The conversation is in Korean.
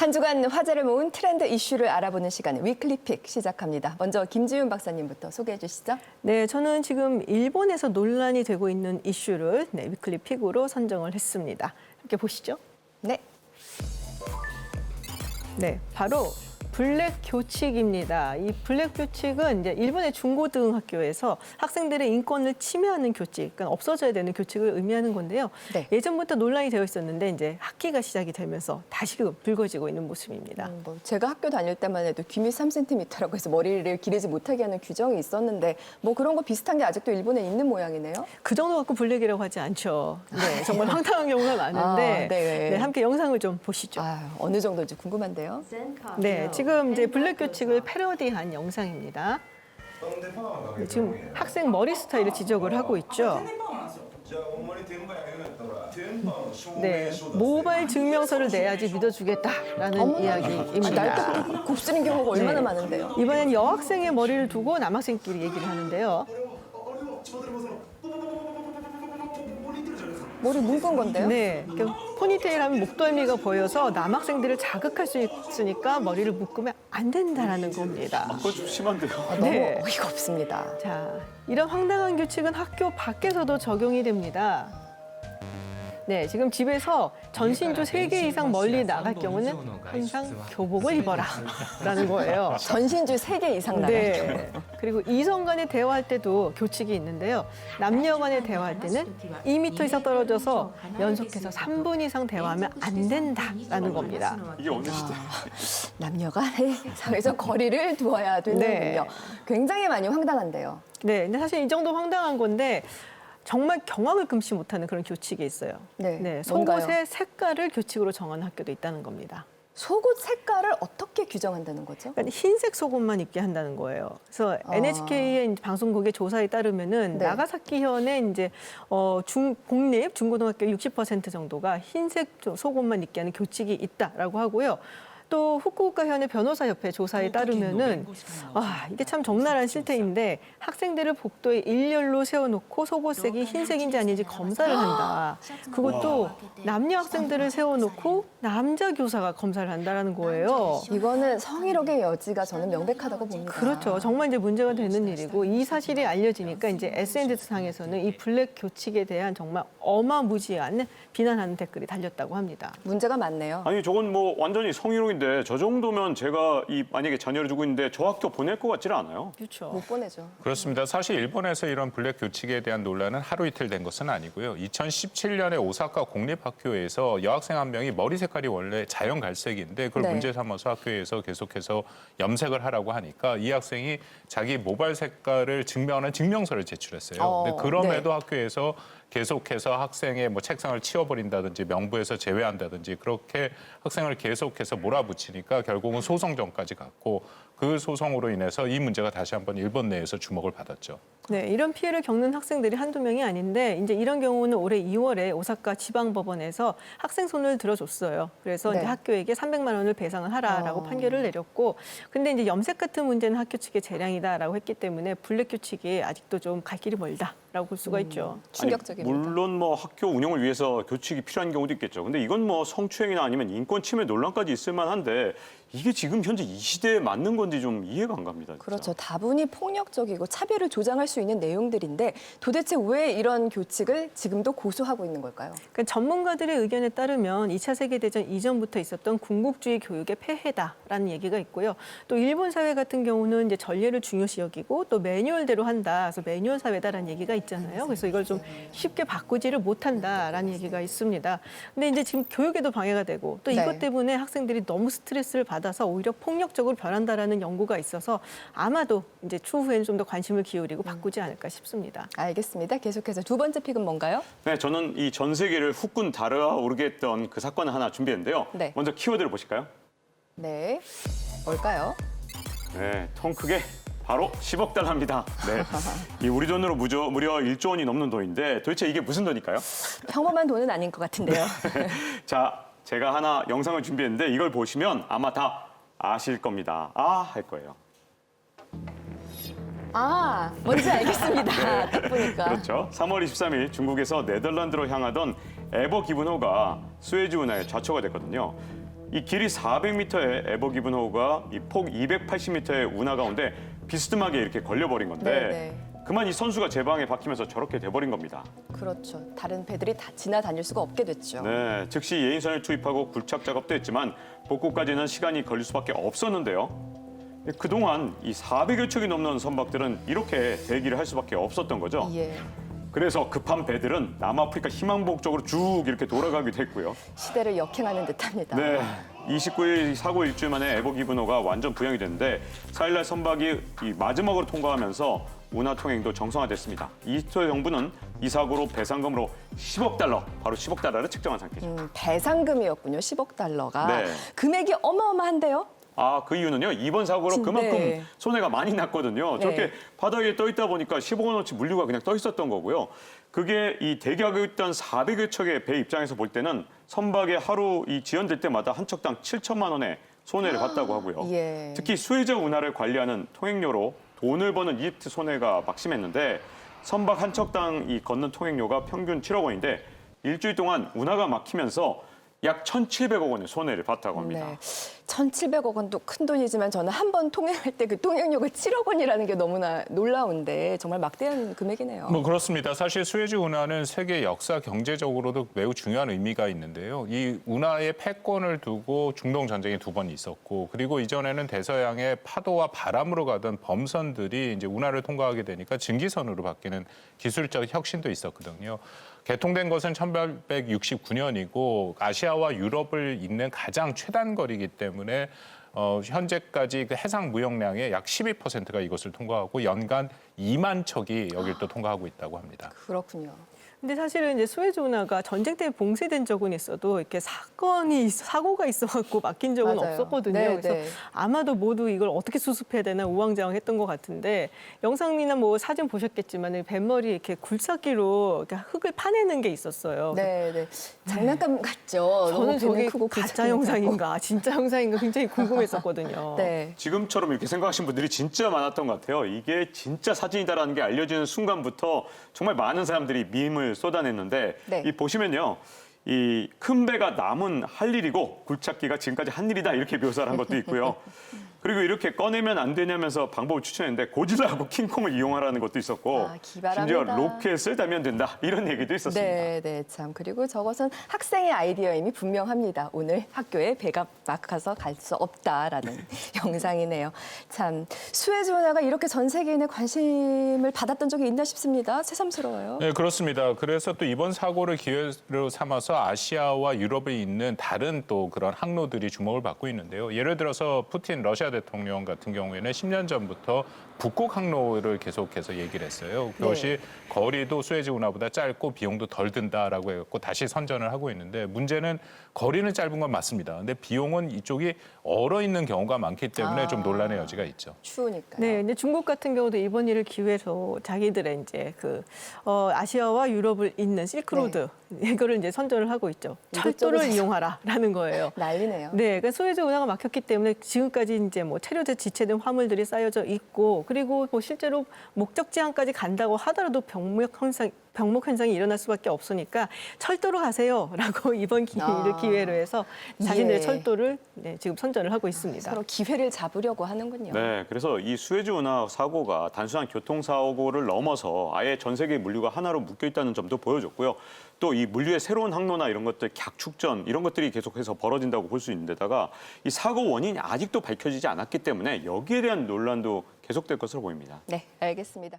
한 주간 화제를 모은 트렌드 이슈를 알아보는 시간 위클리픽 시작합니다. 먼저 김지윤 박사님부터 소개해 주시죠. 네, 저는 지금 일본에서 논란이 되고 있는 이슈를 위클리픽으로 선정을 했습니다. 함께 보시죠. 네. 네, 바로 블랙 교칙입니다. 이 블랙 교칙은 이제 일본의 중고등학교에서 학생들의 인권을 침해하는 교칙, 그러니까 없어져야 되는 교칙을 의미하는 건데요. 네. 예전부터 논란이 되어 있었는데 이제 학기가 시작이 되면서 다시금 불거지고 있는 모습입니다. 제가 학교 다닐 때만 해도 귀밑 3cm라고 해서 머리를 기르지 못하게 하는 규정이 있었는데 뭐 그런 거 비슷한 게 아직도 일본에 있는 모양이네요. 그 정도 갖고 블랙이라고 하지 않죠. 네, 정말 황당한 경우가 많은데 아, 네. 네, 함께 영상을 좀 보시죠. 어느 정도인지 궁금한데요. 네, 지금 이제 블랙 교칙을 패러디한 영상입니다. 네, 지금 학생 머리 스타일을 지적을 하고 있죠. 네, 모바일 증명서를 내야지 믿어주겠다라는 이야기입니다. 날또 곱슬인 경우가 얼마나 네. 많은데요. 이번엔 여학생의 머리를 두고 남학생끼리 얘기를 하는데요. 머리 묶은 건데요. 네, 포니테일 하면 목덜미가 보여서 남학생들을 자극할 수 있으니까 머리를 묶으면 안 된다라는 겁니다. 그거 좀 심한데요. 너무 네. 어이가 없습니다. 자, 이런 황당한 규칙은 학교 밖에서도 적용이 됩니다. 네, 지금 집에서 전신주 3개 이상 멀리 나갈 경우는 항상 교복을 입어라라는 거예요. 전신주 3개 이상 나갈 경우. 네. 그리고 이성 간에 대화할 때도 규칙이 있는데요. 남녀 간에 대화할 때는 2m 이상 떨어져서 연속해서 3분 이상 대화하면 안 된다라는 겁니다. 이게 어느 시대? 남녀가 사회에서 거리를 두어야 되는군요. 네. 굉장히 많이 황당한데요. 네, 근데 사실 이 정도 황당한 건데 정말 경악을 금치 못하는 그런 규칙이 있어요. 네, 속옷의 뭔가요? 색깔을 규칙으로 정하는 학교도 있다는 겁니다. 속옷 색깔을 어떻게 규정한다는 거죠? 그러니까 흰색 속옷만 입게 한다는 거예요. 그래서 NHK의 방송국의 조사에 따르면은 네. 나가사키현의 이제 공립 중고등학교 60% 정도가 흰색 속옷만 입게 하는 교칙이 있다라고 하고요. 또 후쿠오카현의 변호사협회 조사에 따르면은 이게 참 적나라한 실태인데 학생들을 복도에 일렬로 세워놓고 속옷색이 흰색인지 아닌지 검사를 한다. 그것도 남녀 학생들을 세워놓고 남자 교사가 검사를 한다라는 거예요. 이거는 성희롱의 여지가 저는 명백하다고 봅니다. 그렇죠. 정말 이제 문제가 되는 일이고 이 사실이 알려지니까 이제 SNS상에서는 이 블랙 교칙에 대한 정말 어마무지한 비난하는 댓글이 달렸다고 합니다. 문제가 많네요. 아니 저건 뭐 완전히 성희롱인데 저 정도면 제가 만약에 자녀를 두고 있는데 저 학교 보낼 것 같지는 않아요. 그렇죠. 못 보내죠. 그렇습니다. 사실 일본에서 이런 블랙 교칙에 대한 논란은 하루 이틀 된 것은 아니고요. 2017년에 오사카 공립학교에서 여학생 한 명이 머리 색깔이 원래 자연 갈색인데 그걸 네. 문제 삼아서 학교에서 계속해서 염색을 하라고 하니까 이 학생이 자기 모발 색깔을 증명하는 증명서를 제출했어요. 근데 그럼에도 학교에서 계속해서 학생의 뭐 책상을 치워버린다든지 명부에서 제외한다든지 그렇게 학생을 계속해서 몰아붙이니까 결국은 소송전까지 갔고 그 소송으로 인해서 이 문제가 다시 한번 일본 내에서 주목을 받았죠. 네, 이런 피해를 겪는 학생들이 한두 명이 아닌데 이제 이런 경우는 올해 2월에 오사카 지방법원에서 학생 손을 들어줬어요. 그래서 네. 이제 학교에게 300만 원을 배상을 하라라고 판결을 내렸고, 근데 이제 염색 같은 문제는 학교 측의 재량이다라고 했기 때문에 블랙 규칙이 아직도 좀 갈 길이 멀다라고 볼 수가 있죠. 충격적입니다. 아니, 물론 뭐 학교 운영을 위해서 교칙이 필요한 경우도 있겠죠. 근데 이건 뭐 성추행이나 아니면 인권 침해 논란까지 있을 만한데 이게 지금 현재 이 시대에 맞는 건지 좀 이해가 안 갑니다. 진짜. 그렇죠. 다분히 폭력적이고 차별을 조장할 수 있는 내용들인데 도대체 왜 이런 교칙을 지금도 고수하고 있는 걸까요? 그러니까 전문가들의 의견에 따르면 2차 세계대전 이전부터 있었던 군국주의 교육의 폐해다라는 얘기가 있고요. 또 일본 사회 같은 경우는 이제 전례를 중요시 여기고 또 매뉴얼대로 한다. 그래서 매뉴얼 사회다라는 얘기가 있잖아요. 그래서 이걸 좀 쉽게 바꾸지를 못한다라는 얘기가 있습니다. 근데 이제 지금 교육에도 방해가 되고 또 네. 이것 때문에 학생들이 너무 스트레스를 받아서 오히려 폭력적으로 변한다라는 연구가 있어서 아마도 이제 추후에는 좀 더 관심을 기울이고 바꾸지 않을까 싶습니다. 알겠습니다. 계속해서 두 번째 픽은 뭔가요? 네, 저는 이 전 세계를 후끈 달아오르게 했던 그 사건을 하나 준비했는데요. 네. 먼저 키워드를 보실까요? 네. 뭘까요? 네, 통 크게 바로 10억 달러입니다. 네, 이 우리 돈으로 무려 1조 원이 넘는 돈인데 도대체 이게 무슨 돈일까요? 평범한 돈은 아닌 것 같은데요. 자, 제가 하나 영상을 준비했는데 이걸 보시면 아마 다 아실 겁니다. 할 거예요. 뭔지 알겠습니다. 딱 보니까. 그렇죠. 3월 23일 중국에서 네덜란드로 향하던 에버 기분호가 수에즈 운하에 좌초가 됐거든요. 이 길이 400m의 에버 기븐호우가 이 폭 280m의 운하 가운데 비스듬하게 이렇게 걸려버린 건데 네. 그만 이 선수가 제방에 박히면서 저렇게 돼버린 겁니다. 그렇죠. 다른 배들이 다 지나다닐 수가 없게 됐죠. 네, 즉시 예인선을 투입하고 굴착 작업도 했지만 복구까지는 시간이 걸릴 수밖에 없었는데요. 그동안 이 400여 척이 넘는 선박들은 이렇게 대기를 할 수밖에 없었던 거죠. 예. 그래서 급한 배들은 남아프리카 희망봉 쪽으로 쭉 이렇게 돌아가기도 했고요. 시대를 역행하는 듯합니다. 네, 29일 사고 일주일 만에 에버 기브노가 완전 부양이 됐는데 4일날 선박이 이 마지막으로 통과하면서 운하 통행도 정상화됐습니다. 이스라엘 정부는 이 사고로 배상금으로 10억 달러, 바로 10억 달러를 책정한 상태죠. 배상금이었군요. 10억 달러가. 네. 금액이 어마어마한데요. 아, 그 이유는요. 이번 사고로 그만큼 네. 손해가 많이 났거든요. 저렇게 네. 바닥에 떠 있다 보니까 10억 원어치 물류가 그냥 떠 있었던 거고요. 그게 이 대기하고 있던 400여 척의 배 입장에서 볼 때는 선박에 하루 이 지연될 때마다 한 척당 7천만 원의 손해를 봤다고 하고요. 예. 특히 수혜자 운하를 관리하는 통행료로 돈을 버는 이집트 손해가 막심했는데 선박 한 척당 이 걷는 통행료가 평균 7억 원인데 일주일 동안 운하가 막히면서 약 1,700억 원의 손해를 봤다고 합니다. 네. 1,700억 원도 큰 돈이지만 저는 한 번 통행할 때 그 통행료가 7억 원이라는 게 너무나 놀라운데 정말 막대한 금액이네요. 뭐 그렇습니다. 사실 수에즈 운하는 세계 역사 경제적으로도 매우 중요한 의미가 있는데요. 이 운하의 패권을 두고 중동 전쟁이 2번 있었고 그리고 이전에는 대서양의 파도와 바람으로 가던 범선들이 이제 운하를 통과하게 되니까 증기선으로 바뀌는 기술적 혁신도 있었거든요. 개통된 것은 1869년이고 아시아와 유럽을 잇는 가장 최단 거리이기 때문에 현재까지 그 해상 무역량의 약 12%가 이것을 통과하고 연간 2만 척이 여길 또 통과하고 있다고 합니다. 그렇군요. 근데 사실은 이제 수에즈 운하가 전쟁 때문에 봉쇄된 적은 있어도 이렇게 사고가 있어갖고 막힌 적은 맞아요. 없었거든요. 네, 그래서 네. 아마도 모두 이걸 어떻게 수습해야 되나 우왕좌왕했던 것 같은데 영상이나 뭐 사진 보셨겠지만 뱃머리 이렇게 굴삭기로 이렇게 흙을 파내는 게 있었어요. 네, 네. 장난감 같죠. 저는 너무 저게 배는 크고 가짜 굴삭기는 영상인가 진짜 영상인가 굉장히 궁금했었거든요. 작고. 네. 지금처럼 이렇게 생각하시는 분들이 진짜 많았던 것 같아요. 이게 진짜 사진이다라는 게 알려지는 순간부터 정말 많은 사람들이 밈을 쏟아냈는데 네. 이 보시면요. 이 큰 배가 남은 할 일이고 굴착기가 지금까지 한 일이다 이렇게 묘사를 한 것도 있고요. 그리고 이렇게 꺼내면 안 되냐면서 방법을 추천했는데 고질라하고 킹콩을 이용하라는 것도 있었고 아, 기발합니다. 심지어 로켓을 달면 된다 이런 얘기도 있었습니다. 네, 네, 참. 그리고 저것은 학생의 아이디어임이 분명합니다. 오늘 학교에 배가 막아서 갈 수 없다라는 영상이네요. 참, 수에즈 운하가 이렇게 전 세계인의 관심을 받았던 적이 있나 싶습니다. 새삼스러워요. 네, 그렇습니다. 그래서 또 이번 사고를 기회로 삼아서 아시아와 유럽에 있는 다른 또 그런 항로들이 주목을 받고 있는데요. 예를 들어서 푸틴 러시아 대통령 같은 경우에는 10년 전부터 북극 항로를 계속해서 얘기를 했어요. 그것이 거리도 수에즈 운하보다 짧고 비용도 덜 든다라고 해갖고 다시 선전을 하고 있는데 문제는 거리는 짧은 건 맞습니다. 근데 비용은 이쪽이 얼어 있는 경우가 많기 때문에 좀 논란의 여지가 있죠. 추우니까요. 네, 근데 중국 같은 경우도 이번 일을 기회로 자기들의 이제 아시아와 유럽을 잇는 실크로드 이거를 이제 선전을 하고 있죠. 철도를 이것저것 이용하라라는 거예요. 난리네요. 네, 그러니까 수에즈 운하가 막혔기 때문에 지금까지 이제 뭐 체류돼 지체된 화물들이 쌓여져 있고 그리고 뭐 실제로 목적지 항까지 간다고 하더라도 병목 현상이 일어날 수밖에 없으니까 철도로 가세요라고 이번 일을 기회로 해서 자신들의 예. 철도를 지금 선전을 하고 있습니다. 서로 기회를 잡으려고 하는군요. 네, 그래서 이 수에즈 운하 사고가 단순한 교통사고를 넘어서 아예 전 세계 물류가 하나로 묶여 있다는 점도 보여줬고요. 또 이 물류의 새로운 항로나 이런 것들, 격축전 이런 것들이 계속해서 벌어진다고 볼 수 있는데다가 이 사고 원인이 아직도 밝혀지지 않았기 때문에 여기에 대한 논란도 계속될 것으로 보입니다. 네, 알겠습니다.